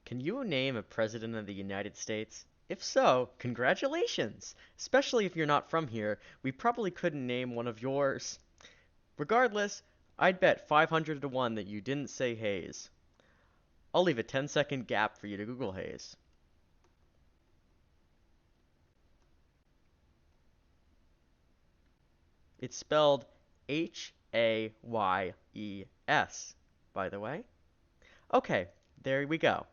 Can you name a president of the United States? If so, congratulations! Especially if you're not from here, we probably couldn't name one of yours. Regardless, I'd bet 500 to 1 that you didn't say Hayes. I'll leave a 10-second gap for you to Google Hayes. It's spelled Hayes, by the way. Okay, there we go.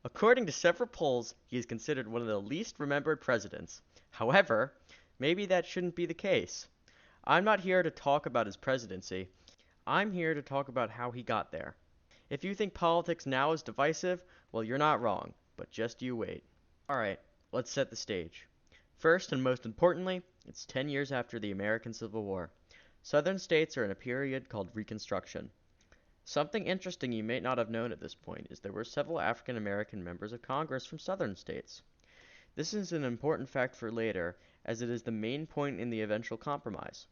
According to several polls, he is considered one of the least remembered presidents. However, maybe that shouldn't be the case. I'm not here to talk about his presidency. I'm here to talk about how he got there. If you think politics now is divisive, well, you're not wrong, but just you wait. Alright, let's set the stage. First and most importantly, it's 10 years after the American Civil War. Southern states are in a period called Reconstruction. Something interesting you may not have known at this point is there were several African American members of Congress from southern states. This is an important fact for later, as it is the main point in the eventual compromise.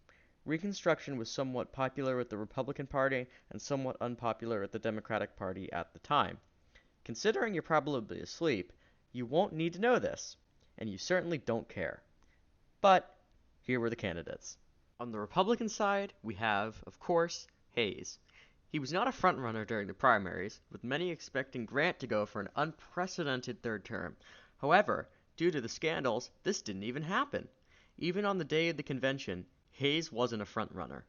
Reconstruction was somewhat popular with the Republican Party and somewhat unpopular with the Democratic Party at the time. Considering you're probably asleep, you won't need to know this, and you certainly don't care. But here were the candidates. On the Republican side, we have, of course, Hayes. He was not a frontrunner during the primaries, with many expecting Grant to go for an unprecedented third term. However, due to the scandals, this didn't even happen. Even on the day of the convention, Hayes wasn't a frontrunner.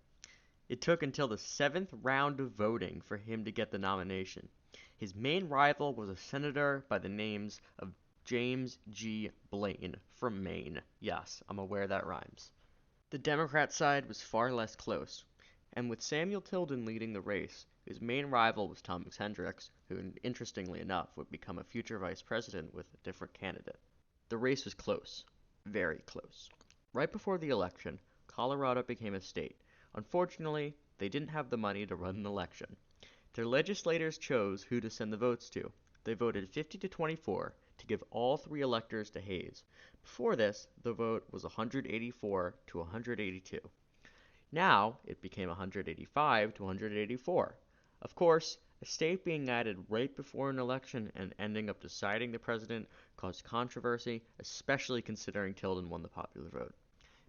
It took until the seventh round of voting for him to get the nomination. His main rival was a senator by the names of James G. Blaine from Maine. Yes, I'm aware that rhymes. The Democrat side was far less close, and with Samuel Tilden leading the race, his main rival was Thomas Hendricks, who, interestingly enough, would become a future vice president with a different candidate. The race was close. Very close. Right before the election, Colorado became a state. Unfortunately, they didn't have the money to run an election. Their legislators chose who to send the votes to. They voted 50 to 24 to give all three electors to Hayes. Before this, the vote was 184 to 182. Now, it became 185 to 184. Of course, a state being added right before an election and ending up deciding the president caused controversy, especially considering Tilden won the popular vote.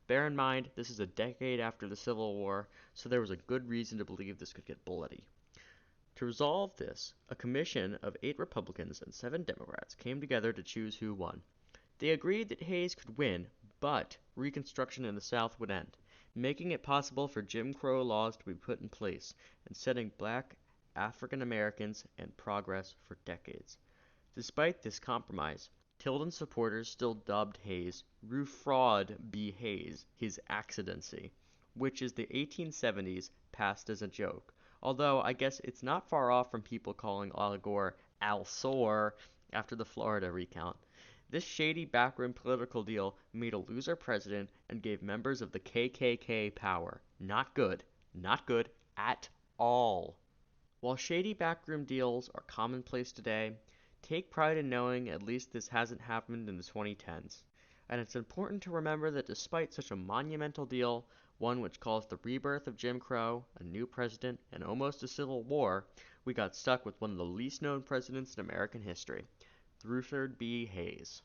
Bear in mind, this is a decade after the Civil War, so there was a good reason to believe this could get bloody. To resolve this, a commission of 8 Republicans and 7 Democrats came together to choose who won. They agreed that Hayes could win, but Reconstruction in the South would end, making it possible for Jim Crow laws to be put in place and setting black African Americans and progress for decades. Despite this compromise, Tilden's supporters still dubbed Hayes Rufraud B. Hayes, his accidency, which is the 1870s passed as a joke, although I guess it's not far off from people calling Al Gore Al Sore after the Florida recount. This shady backroom political deal made a loser president and gave members of the KKK power. Not good. Not good at all. While shady backroom deals are commonplace today, take pride in knowing at least this hasn't happened in the 2010s. And it's important to remember that despite such a monumental deal, one which caused the rebirth of Jim Crow, a new president, and almost a civil war, we got stuck with one of the least known presidents in American history, Rutherford B. Hayes.